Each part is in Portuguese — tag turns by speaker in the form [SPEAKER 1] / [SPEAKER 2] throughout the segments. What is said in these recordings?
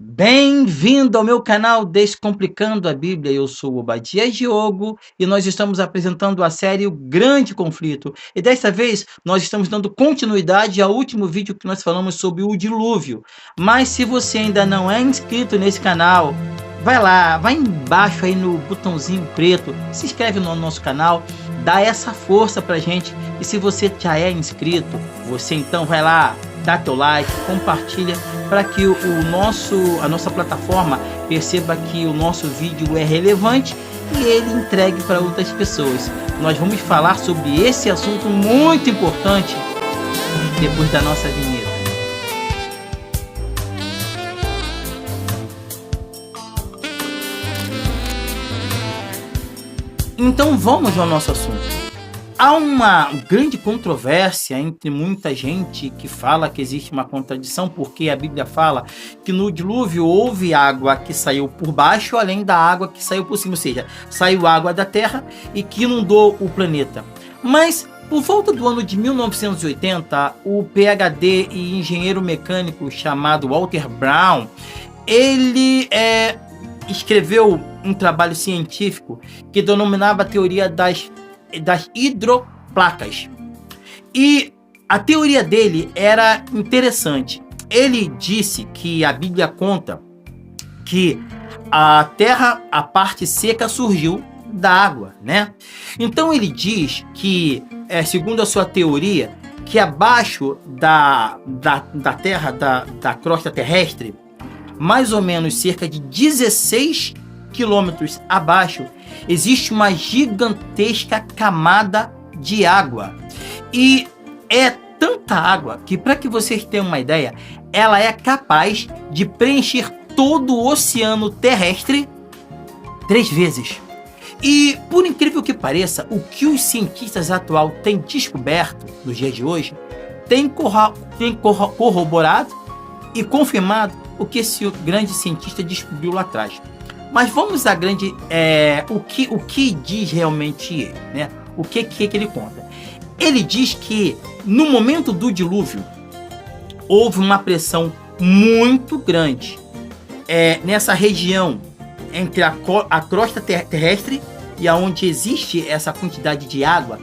[SPEAKER 1] Bem-vindo ao meu canal Descomplicando a Bíblia. Eu sou o Obadias Diogo e nós estamos apresentando a série O Grande Conflito. E dessa vez nós estamos dando continuidade ao último vídeo que nós falamos sobre o dilúvio. Mas se você ainda não é inscrito nesse canal, vai lá, vai embaixo aí no botãozinho preto, se inscreve no nosso canal, dá essa força pra gente. E se você já é inscrito, você então vai lá, dá teu like, compartilha para que a nossa plataforma perceba que o nosso vídeo é relevante e ele entregue para outras pessoas. Nós vamos falar sobre esse assunto muito importante depois da nossa vinheta. Então vamos ao nosso assunto. Há uma grande controvérsia entre muita gente que fala que existe uma contradição, porque a Bíblia fala que no dilúvio houve água que saiu por baixo, além da água que saiu por cima, ou seja, saiu água da terra e que inundou o planeta. Mas por volta do ano de 1980, o PhD e engenheiro mecânico chamado Walter Brown, ele escreveu um trabalho científico que denominava a teoria das hidroplacas. E a teoria dele era interessante. Ele disse que a Bíblia conta que a terra, a parte seca, surgiu da água, né? Então ele diz que, segundo a sua teoria, que abaixo da terra, da crosta terrestre, mais ou menos cerca de 16 quilômetros abaixo, existe uma gigantesca camada de água. E é tanta água que, para que vocês tenham uma ideia, ela é capaz de preencher todo o oceano terrestre 3 vezes. E, por incrível que pareça, o que os cientistas atuais têm descoberto nos dias de hoje tem corroborado e confirmado o que esse grande cientista descobriu lá atrás. Mas vamos à grande... o que diz realmente ele, né? O que ele conta? Ele diz que no momento do dilúvio houve uma pressão muito grande nessa região entre a crosta terrestre e aonde existe essa quantidade de água,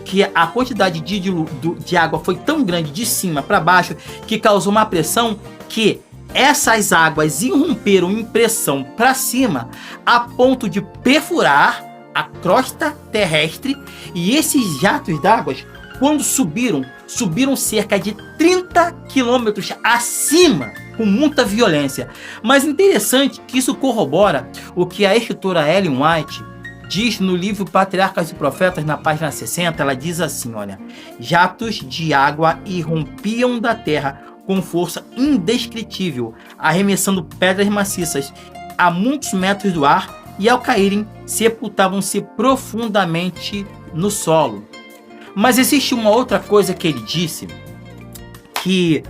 [SPEAKER 1] que a quantidade de água foi tão grande de cima para baixo que causou uma pressão que essas águas irromperam em pressão para cima a ponto de perfurar a crosta terrestre, e esses jatos d'água, quando subiram cerca de 30 quilômetros acima, com muita violência. Mas interessante que isso corrobora o que a escritora Ellen White diz no livro Patriarcas e Profetas, na página 60. Ela diz assim, olha: jatos de água irrompiam da terra com força indescritível, arremessando pedras maciças a muitos metros do ar, e ao caírem, sepultavam-se profundamente no solo. Mas existe uma outra coisa que ele disse, que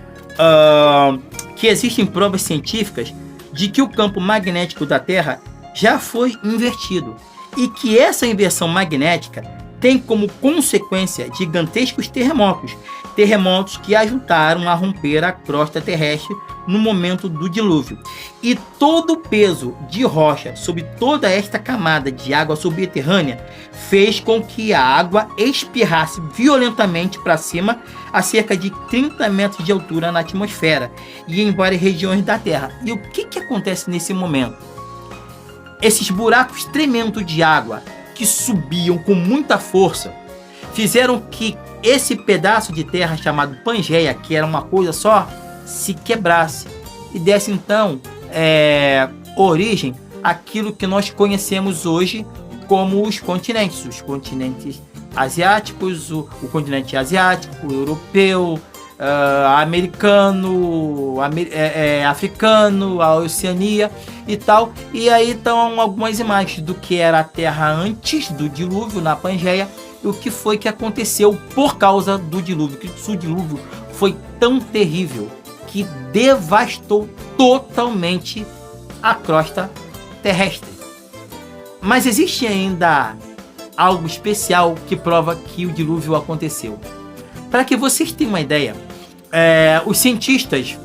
[SPEAKER 1] existem provas científicas de que o campo magnético da Terra já foi invertido, e que essa inversão magnética tem como consequência gigantescos terremotos que ajudaram a romper a crosta terrestre no momento do dilúvio. E todo o peso de rocha sobre toda esta camada de água subterrânea fez com que a água espirrasse violentamente para cima a cerca de 30 metros de altura na atmosfera e em várias regiões da Terra. E o que acontece nesse momento? Esses buracos tremendos de água que subiam com muita força fizeram que esse pedaço de terra chamado Pangeia, que era uma coisa só, se quebrasse e desse então origem àquilo que nós conhecemos hoje como os continentes asiáticos, o continente asiático, o europeu, americano, africano, a Oceania e tal. E aí estão algumas imagens do que era a Terra antes do dilúvio, na Pangeia, e o que foi que aconteceu por causa do dilúvio. Que o dilúvio foi tão terrível que devastou totalmente a crosta terrestre. Mas existe ainda algo especial que prova que o dilúvio aconteceu. Para que vocês tenham uma ideia, os cientistas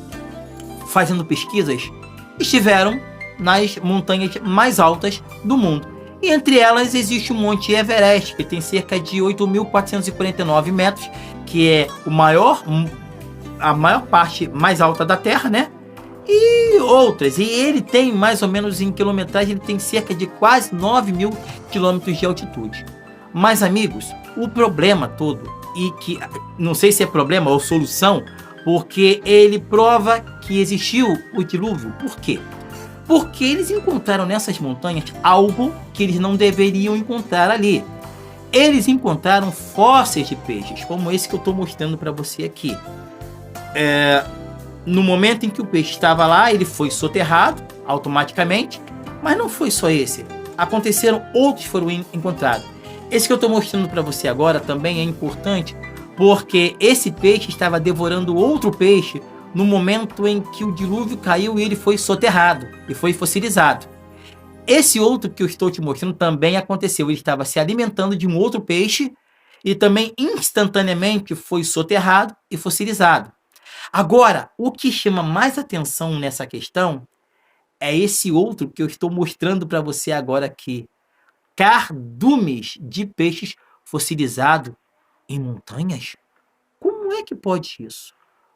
[SPEAKER 1] fazendo pesquisas, estiveram nas montanhas mais altas do mundo. E entre elas existe o Monte Everest, que tem cerca de 8.449 metros, que é a maior parte mais alta da Terra, né? E outras. E ele tem mais ou menos em quilometragem, ele tem cerca de quase 9.000 quilômetros de altitude. Mas, amigos, o problema todo, e que não sei se é problema ou solução, porque ele prova que existiu o dilúvio. Por quê? Porque eles encontraram nessas montanhas algo que eles não deveriam encontrar ali. Eles encontraram fósseis de peixes, como esse que eu estou mostrando para você aqui. No momento em que o peixe estava lá, ele foi soterrado automaticamente, mas não foi só esse. Aconteceram outros que foram encontrados. Esse que eu estou mostrando para você agora também é importante, porque esse peixe estava devorando outro peixe no momento em que o dilúvio caiu e ele foi soterrado e foi fossilizado. Esse outro que eu estou te mostrando também aconteceu. Ele estava se alimentando de um outro peixe e também instantaneamente foi soterrado e fossilizado. Agora, o que chama mais atenção nessa questão é esse outro que eu estou mostrando para você agora aqui. Cardumes de peixes fossilizados em montanhas? Como é que pode isso?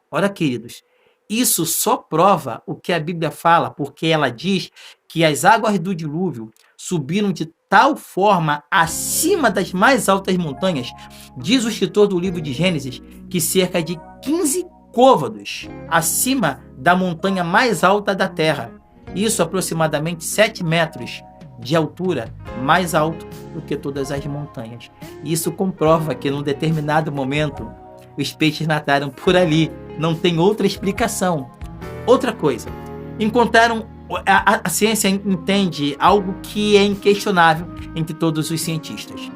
[SPEAKER 1] Ora, queridos, isso só prova o que a Bíblia fala, porque ela diz que as águas do dilúvio subiram de tal forma acima das mais altas montanhas, diz o escritor do livro de Gênesis, que cerca de 15 côvados acima da montanha mais alta da terra. Isso aproximadamente 7 metros de altura, mais alto do que todas as montanhas. Isso comprova que num determinado momento os peixes nadaram por ali. Não tem outra explicação. Outra coisa, encontraram, a ciência entende algo que é inquestionável entre todos os cientistas.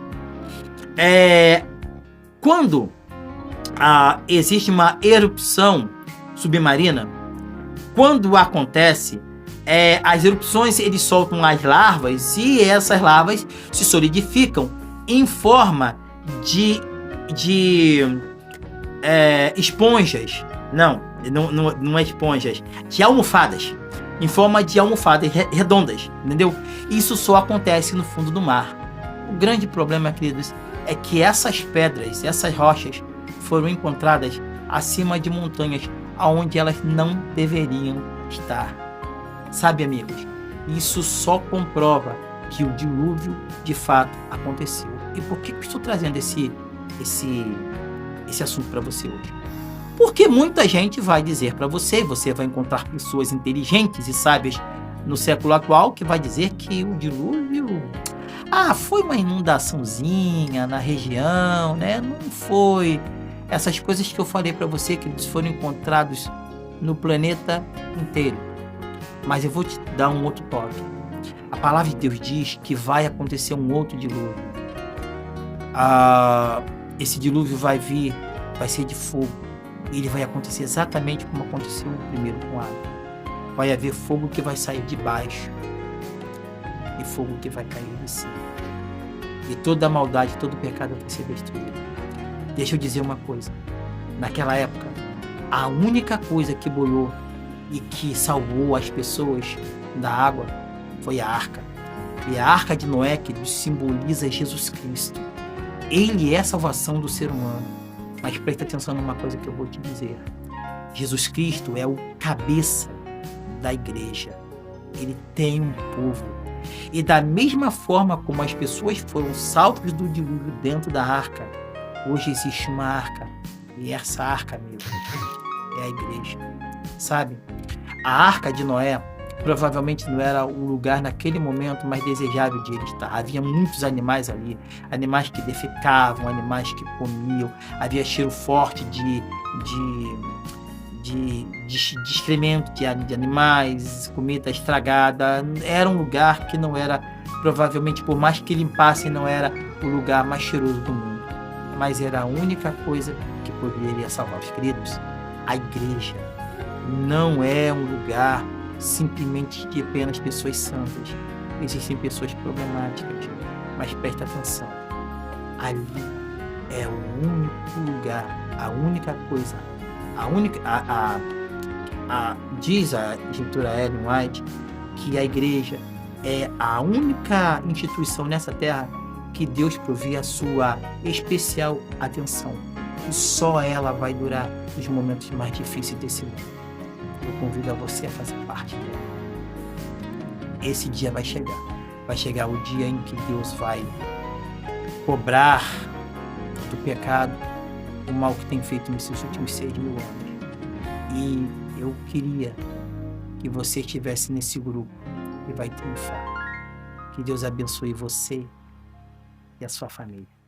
[SPEAKER 1] Quando existe uma erupção submarina, quando acontece, as erupções, eles soltam as larvas e essas larvas se solidificam em forma de esponjas. Não é esponjas, de almofadas, em forma de almofadas redondas, entendeu? Isso só acontece no fundo do mar. O grande problema, queridos, é que essas pedras, essas rochas foram encontradas acima de montanhas onde elas não deveriam estar. Sabe, amigos, isso só comprova que o dilúvio de fato aconteceu. E por que eu estou trazendo esse assunto para você hoje? Porque muita gente vai dizer para você vai encontrar pessoas inteligentes e sábias no século atual que vai dizer que o dilúvio foi uma inundaçãozinha na região, né? Não foi essas coisas que eu falei para você, que eles foram encontrados no planeta inteiro. Mas eu vou te dar um outro toque. A palavra de Deus diz que vai acontecer um outro dilúvio. Esse dilúvio vai ser de fogo. E ele vai acontecer exatamente como aconteceu no primeiro com água. Vai haver fogo que vai sair de baixo e fogo que vai cair de cima. E toda a maldade, todo o pecado vai ser destruído. Deixa eu dizer uma coisa. Naquela época, a única coisa que boiou e que salvou as pessoas da água foi a arca. E a arca de Noé, que simboliza Jesus Cristo. Ele é a salvação do ser humano. Mas presta atenção numa coisa que eu vou te dizer. Jesus Cristo é o cabeça da igreja. Ele tem um povo. E da mesma forma como as pessoas foram salvas do dilúvio dentro da arca, hoje existe uma arca. E essa arca, amigo, é a igreja. Sabe? A arca de Noé provavelmente não era o lugar naquele momento mais desejável de ele estar. Havia muitos animais ali, animais que defecavam, animais que comiam, havia cheiro forte de excremento de animais, comida estragada. Era um lugar que não era, provavelmente, por mais que limpassem, não era o lugar mais cheiroso do mundo. Mas era a única coisa que poderia salvar os queridos. A igreja não é um lugar simplesmente de apenas pessoas santas. Existem pessoas problemáticas, mas presta atenção. Ali é o único lugar, a única coisa, Diz a escritora Ellen White que a igreja é a única instituição nessa terra que Deus provê a sua especial atenção. E só ela vai durar os momentos mais difíceis desse mundo. Eu convido a você a fazer parte dela. Esse dia vai chegar. Vai chegar o dia em que Deus vai cobrar do pecado o mal que tem feito nesses últimos 6.000 anos. E eu queria que você estivesse nesse grupo e vai triunfar. Que Deus abençoe você e a sua família.